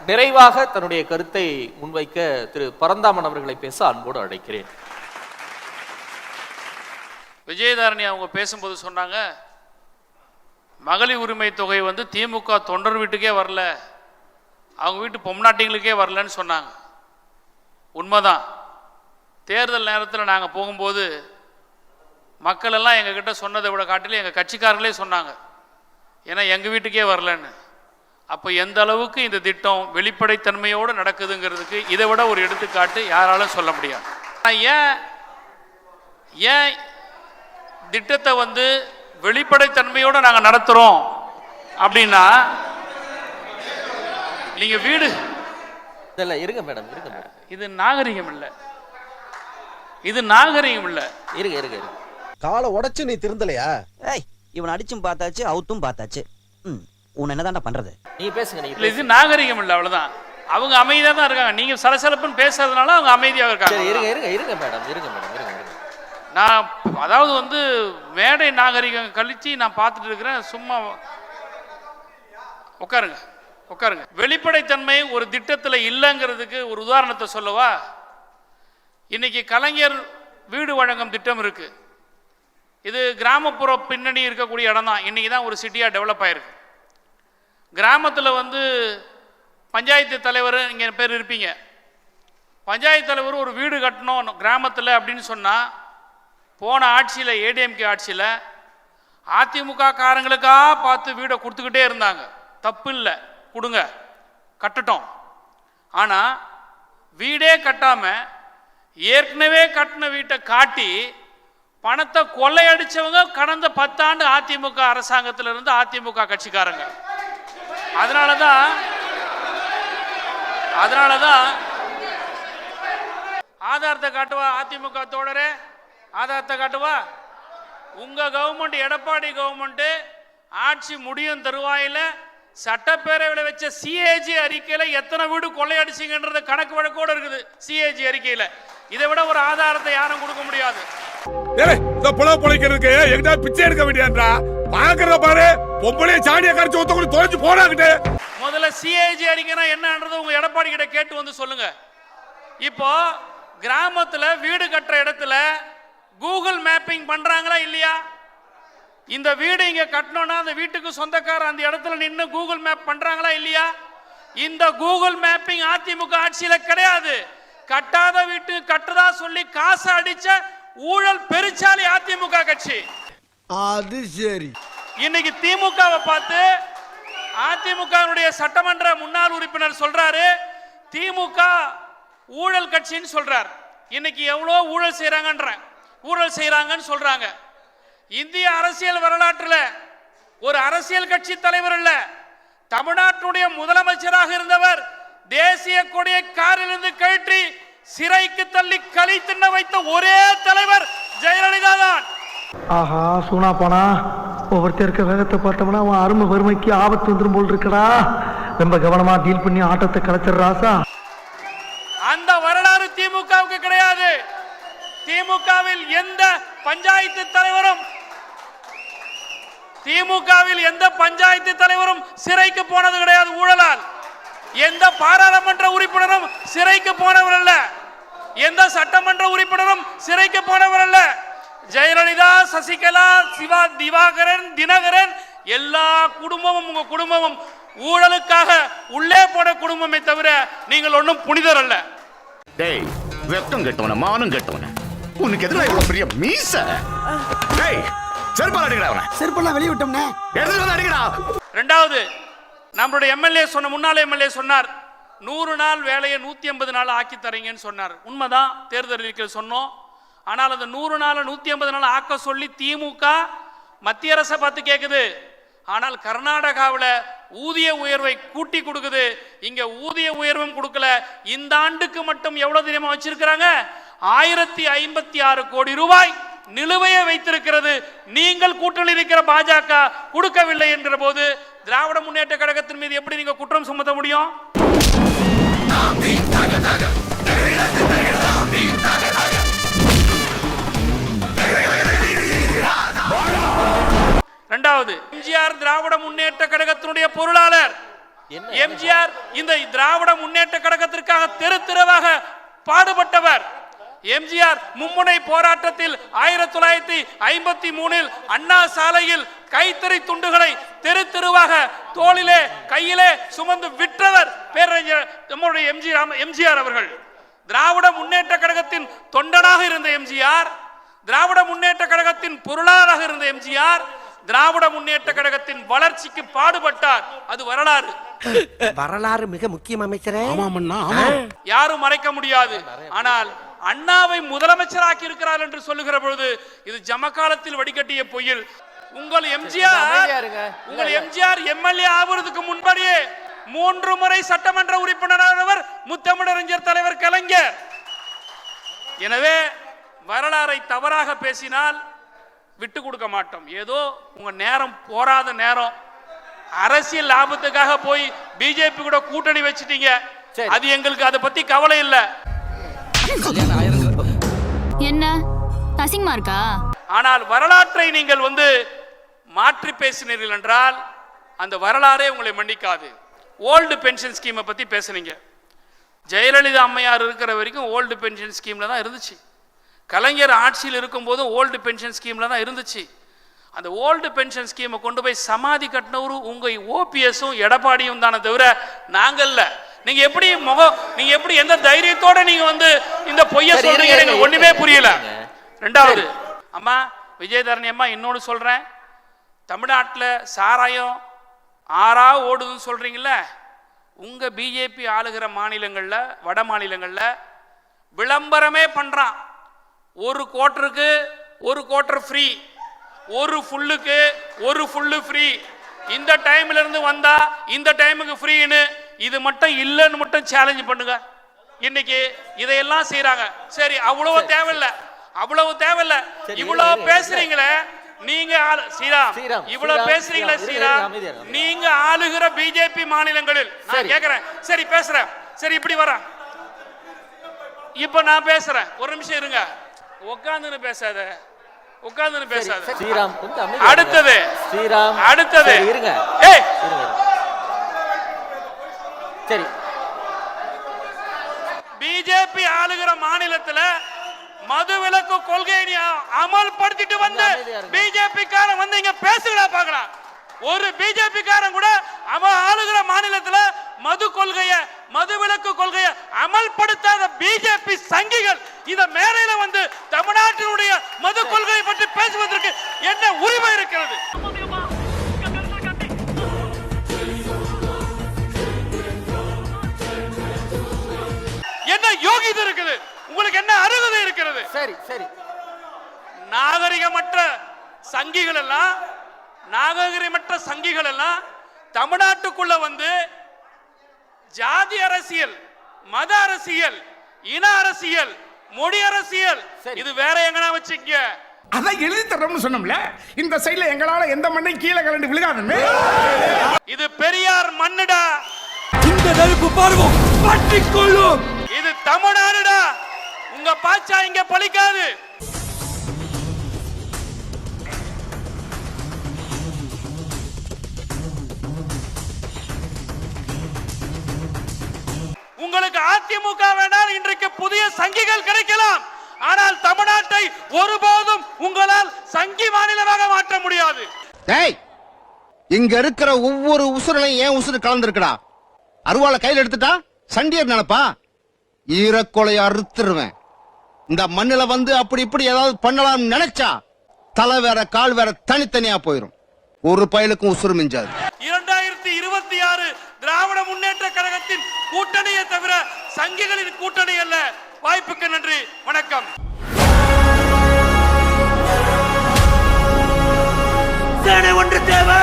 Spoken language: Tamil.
நிறைவாக தன்னுடைய கருத்தை முன்வைக்க திரு பரந்தாமன் அவர்களை பேச அன்போடு அழைக்கிறேன். விஜயதாரணி அவங்க பேசும்போது சொன்னாங்க, மகளிர் உரிமை தொகை திமுக தொண்டர் வீட்டுக்கே வரல, அவங்க வீட்டு பொம்நாட்டிங்களுக்கே வரலன்னு சொன்னாங்க. உண்மைதான். தேர்தல் நேரத்தில் நாங்கள் போகும்போது மக்கள் எல்லாம் எங்ககிட்ட சொன்னதை விட காட்டிலும் எங்கள் கட்சிக்காரங்களே சொன்னாங்க, ஏன்னா எங்கள் வீட்டுக்கே வரலன்னு. அப்போ எந்த அளவுக்கு இந்த திட்டம் வெளிப்படைத்தன்மையோடு நடக்குதுங்கிறதுக்கு இதை விட ஒரு எடுத்துக்காட்டு யாராலும் சொல்ல முடியாது. ஏன் திட்டத்தை வெளிப்படைத்தன்மையோடு நாங்கள் நடத்துகிறோம் அப்படின்னா, நீங்கள் வீடு இருங்க மேடம், இருங்க மேடம், இது நாகரிகம் இல்லை, இது நாகரிகம் இல்லை. இருங்க இருங்க காலை உடைச்சு நீ திருந்தலையா? ஏய், இவன் அடிச்சும் பார்த்தாச்சு, அவுத்தும் பார்த்தாச்சு. உன்னை என்னதான்டா பண்றது? நீ பேசுங்க. நீங்க இது நாகரிகம் இல்லை, அவ்வளவுதான். அவங்க அமைதியா தான் இருக்காங்க. நீங்க சலசலப்புன்னு பேசுறதுனால அவங்க அமைதியாக இருக்காங்க. இருங்க இருங்க இருங்க மேடம், இருங்க மேடம், இருங்க. நான் அதாவது மேடை நாகரிகம் கழிச்சு நான் பார்த்துட்டு இருக்கிறேன். சும்மா உட்காருங்க உட்காருங்க. வெளிப்படைத்தன்மை ஒரு திட்டத்தில் இல்லைங்கிறதுக்கு ஒரு உதாரணத்தை சொல்லவா? இன்னைக்கு கலைஞர் வீடு வழங்கும் திட்டம் இருக்கு. இது கிராமப்புற பின்னணி இருக்கக்கூடிய இடம் தான். இன்னைக்கு தான் ஒரு சிட்டியாக டெவலப் ஆயிருக்கு. கிராமத்தில் பஞ்சாயத்து தலைவர் இங்கே பேர் இருப்பீங்க. பஞ்சாயத்து தலைவர் ஒரு வீடு கட்டணும் கிராமத்தில் அப்படின்னு சொன்னால், போன ஆட்சியில் ஏடிஎம்கே ஆட்சியில் அதிமுக காரங்களுக்காக பார்த்து வீடை கொடுத்துக்கிட்டே இருந்தாங்க. தப்பு இல்லை, கொடுங்க, கட்டட்டும். ஆனால் வீடே கட்டாமல் ஏற்கனவே கட்டின வீட்டை காட்டி பணத்தை கொள்ளையடிச்சவங்க கடந்த 10 ஆண்டு அதிமுக அரசாங்கத்தில் இருந்து அதிமுக கட்சிக்காரங்க. அதனாலதான் ஆதாரத்தை காட்டுவா அதிமுக தோழரே, ஆதாரத்தை காட்டுவா. உங்க கவர்மெண்ட், எடப்பாடி கவர்மெண்ட் ஆட்சி முடியும் தருவாயில சட்டப்பேரவையில் வச்ச சிஏஜி அறிக்கையில எத்தனை வீடு கொள்ளையடிச்சிங்கன்றது கணக்கு வழக்கோடு இருக்குது. சிஏஜி அறிக்கையில இதை விட ஒரு ஆதாரத்தை யாரும் கொடுக்க முடியாது. பிச்சை எடுக்க வேண்டியன்றா பாக்குற பாரு, பொம்பளை சாணியை கரைச்சு ஒத்த கூட தொலைச்சு போறாங்க. முதல்ல சிஏஜி அறிக்கைனா என்னன்றது உங்க எடப்பாடி கிட்ட கேட்டு சொல்லுங்க. இப்போ கிராமத்துல வீடு கட்டுற இடத்துல கூகுள் மேப்பிங் பண்றாங்களா இல்லையா? இந்த வீடு இங்க கட்டணும்னா அந்த வீட்டுக்கு சொந்தக்காரர் அந்த இடத்துல நின்று கூகுள் மேப் பண்றாங்களா இல்லையா? இந்த கூகுள் மேப்பிங் அதிமுக ஆட்சியில கிடையாது. கட்டாத வீட்டு கட்டுறதா சொல்லி காசு அடிச்ச ஊழல் பெருச்சாலி அதிமுக கட்சி. அது சரி. இன்னைக்கு திமுகவை பார்த்து அதிமுக சட்டமன்ற முன்னாள் உறுப்பினர் சொல்றாரு, திமுக ஊழல் கட்சின்னு சொல்றார். இன்னைக்கு எவ்வளவு ஊழல் செய்யறாங்கன்னு சொல்றாங்க. இந்திய அரசியல் வரலாற்றில் ஒரு அரசியல் கட்சி தலைவர் இல்ல, தமிழ்நாட்டுடைய முதலமைச்சராக இருந்தவர் தேசிய கொடியை காரிலிருந்து கழற்றி சிறைக்கு தள்ளி களி தின்ன வைத்த ஒரே தலைவர் ஜெயலலிதா தான். ஆஹா, சூனா போனா ஒவ்வொருத்தருக்கு வேகத்தை பார்த்தோம்னா அவன் அருமை வறுமைக்கு ஆபத்து வந்துடும் போல் இருக்கடா. ரொம்ப கவனமா டீல் பண்ணி ஆட்டத்தை கலைச்சிடுறாசா. அந்த வரலாறு திமுகவுக்கு கிடையாது. திமுகவில் எந்த பஞ்சாயத்து தலைவரும் சிறைக்கு போனது கிடையாது ஊழலால். எந்த பாராளுமன்ற உறுப்பினரும் சிறைக்கு போனவர் அல்ல, எந்த சட்டமன்ற உறுப்பினரும் சிறைக்கு போனவர் அல்ல. ஜெயலலிதா, சசிகலா, சிவா, திவாகரன், தினகரன் எல்லா குடும்பமும் உங்க குடும்பமும் ஊழலுக்காக உள்ளே போன குடும்பமே தவிர நீங்கள் ஒன்றும் புனிதர் அல்ல. டேய், வெக்கம் கெட்டவன, மானம் கெட்டவன, உனக்கு எதிராக இவ்வளவு பெரிய மீச. டேய், செருப்பால அடிக்கடா அவனை. செருப்பெல்லாம் வெளிய விட்டோம்னே. எடுத்து வந்து அடிக்கடா. இரண்டாவது, நம்மளுடைய முன்னாள் எம்எல்ஏ சொன்னார், 100 நாள் வேலையை 150 நாள் ஆக்கி தரீங்கன்னு சொன்னார். உண்மைதான், தேர்தல் அறிக்கையில் சொன்னோம். ஆனால் அந்த 100 நாள் 150 நாள் ஆக்க சொல்லி திமுக மத்திய அரசை பார்த்து கேட்குது. ஆனால் கர்நாடகாவில் ஊதிய உயர்வை கூட்டி கொடுக்குது, இங்க ஊதிய உயர்வும் கொடுக்கல. இந்த ஆண்டுக்கு மட்டும் எவ்வளவு தெரியுமா வச்சிருக்கிறாங்க? 1056 கோடி ரூபாய் நிலுவையை வைத்திருக்கிறது. நீங்கள் கூட்டணி இருக்கிற பாஜக கொடுக்கவில்லை என்கிற போது திராவிட முன்னேற்ற கழகத்தின் மீது எப்படி நீங்க குற்றம் சுமத்த முடியும்? இரண்டாவது, எம்ஜிஆர் திராவிட முன்னேற்ற கழகத்தினுடைய பொருளாளர். என்ன? எம்ஜிஆர் இந்த திராவிட முன்னேற்ற கழகத்திற்காக தெரு தெருவாக பாடுபட்டவர். எம்ஜிஆர் மும்முனை போராட்டத்தில் 1953 அண்ணா சாலையில் கைத்தறி துண்டுகளை தெரு தெருவாக தோளிலே கையிலே சுமந்து விற்றவர் பேரறிஞர் நம்முடைய எம்ஜிஆர் அவர்கள். திராவிட முன்னேற்ற கழகத்தின் தொண்டனாக இருந்த எம்ஜிஆர், திராவிட முன்னேற்ற கழகத்தின் பொருளாளராக இருந்த எம்ஜிஆர் திராவிட முன்னேற்ற கழகத்தின் வளர்ச்சிக்கு பாடுபட்டார். அது வரலாறு. வரலாறு மிக முக்கியம் அமைச்சரே. யாரும் மறைக்க முடியாது. ஆனால் அண்ணாவை முதலமைச்சராக்கி இருக்கிறார் என்று சொல்லுகிற பொழுது இது ஜமக்காலத்தில் வடிகட்டிய பொய்யில். உங்கள் எம்ஜிஆர் எம்எல்ஏ ஆவதற்கு முன்படியே 3 முறை சட்டமன்ற உறுப்பினரானவர் முத்தமிழறிஞர் தலைவர் கலைஞர். எனவே வரலாறை தவறாக பேசினால் விட்டு கொடுக்க மாட்டோம். ஏதோ உங்க நேரம் போராத நேரம், அரசியல் லாபத்துக்காக போய் பிஜேபி கூட கூட்டணி வச்சிட்டீங்க. அது எங்களுக்கு அதை பத்தி கவலை இல்லை. என்ன அசிங்கமா இருக்கா? ஆனால் வரலாற்றை நீங்கள் மாற்றி பேசினீர்கள் என்றால் அந்த வரலாறே உங்களை மன்னிக்காது. ஓல்டு பென்ஷன் ஸ்கீமை பத்தி பேசுனீங்க. ஜெயலலிதா அம்மையார் இருக்கிற வரைக்கும் ஓல்டு பென்ஷன் ஸ்கீம்ல தான் இருந்துச்சு. கலைஞர் ஆட்சியில் இருக்கும்போது ஓல்டு பென்ஷன் ஸ்கீம்ல தான் இருந்துச்சு. அந்த ஓல்டு பென்ஷன் ஸ்கீமை கொண்டு போய் சமாதி கட்டினவரு உங்க ஓபிஎஸும் எடப்பாடியும் தானே தவிர நாங்கள்ல. நீங்க எப்படி எந்த தைரியத்தோட நீங்க இந்த பொய்ய சொல்றீங்க? எனக்கு ஒண்ணுமே புரியல. ரெண்டாவது அம்மா விஜயதரணி அம்மா இன்னொன்னு சொல்றேன். தமிழ்நாட்டில் சாராயம் ஆறா ஓடுதுன்னு சொல்றீங்கல்ல, உங்க பிஜேபி ஆளுகிற மாநிலங்கள்ல, வட மாநிலங்கள்ல விளம்பரமே பண்றான். 1 குவார்ட்டருக்கு 1 குவார்ட்டர் ஃப்ரீ, 1 ஃபுல்லுக்கு 1 ஃபுல்லு ஃப்ரீ, இந்த டைம்ல இருந்து வந்தா இந்த டைமுக்கு ஃப்ரீன்னு. இது மட்டும் இல்லைன்னு மட்டும் சேலஞ்ச் பண்ணுங்க. இன்னைக்கு இதையெல்லாம் செய்யறாங்க. சரி, அவ்வளவு தேவையில்லை. இவ்வளவு பேசுறீங்களே நீங்க ஸ்ரீராம், இவ்வளவு பேசுறீங்களே ஸ்ரீராம், நீங்க ஆளுகிற பிஜேபி மாநிலங்களில் நான் கேக்குறேன். சரி பேசுறேன். சரி இப்படி வரேன். இப்ப நான் பேசுறேன். ஒரு நிமிஷம் இருங்க. உட்கார்ந்து பேசாத. ஸ்ரீராம் அடுத்தது இருங்க. சரி, பிஜேபி ஆளுகிற மாநிலத்துல மதுவிலக்கு கொள்கையை அமல்படுத்திட்டு வந்து பிஜேபி காரன் இங்க பேசுகிறா பாக்கலாம். ஒரு பிஜேபி காரன் கூட அவன் ஆளுகிற மாநிலத்துல மதுவிலக்கு கொள்கையை அமல்படுத்தாத பிஜேபி சங்கிகள் இந்த மேடையில தமிழ்நாட்டினுடைய மது கொள்கையை பற்றி பேசுவதற்கு என்ன உரிமை இருக்கிறது? என்ன யோகிதை இருக்குது? உங்களுக்கு என்ன அருகதை இருக்கிறது? சரி சரி. நாகரிகமற்ற சங்கிகள் எல்லாம் தமிழ்நாட்டுக்குள்ள ஜாதி அரசியல், மத அரசியல், இன அரசியல், மொழி அரசியல், இது வேற எங்கனா வச்சுக்க. அதான் எழுதி தரோம்னு சொன்னோம்ல. இந்த சைடுல எங்களால எந்த மண்ணையும் கீழே கலந்து விழுகாதுன்னு. இது பெரியார் மண்ணுடா. இந்த நெருப்பு பார்வோம் பற்றிக்கொள்ளும். இது தமிழ்நாடுடா. உங்க பாச்சா இங்க பலிக்காது. உங்களுக்கு அதிமுக வேண்டாம், இன்றைக்கு புதிய சங்கிகள் கிடைக்கலாம். ஆனால் தமிழ்நாட்டை ஒருபோதும் உங்களால் சங்கி மாநிலமாக மாற்ற முடியாது. டேய், இங்க இருக்கிற ஒவ்வொரு உசுரலையும் ஏன் உசுறு கலந்துருக்கடா? அருவாளை கையில் எடுத்துட்டா சண்டியர் நினைப்பா? ஈரக்கொலையை அறுத்துருவேன். இந்த மண்ணில அப்படி இப்படி ஏதாவது பண்ணலாம் நினைச்சா தலை வேற கால் வேற தனித்தனியா போயிரும். ஒரு பயலுக்கும் உசுறு மிஞ்சாது. 2026 திராவிட முன்னேற்ற கழகத்தின் கூட்டணியை தவிர சங்கிகளின் கூட்டணி அல்ல. வாய்ப்புக்கு நன்றி, வணக்கம். ஒன்று தேவை.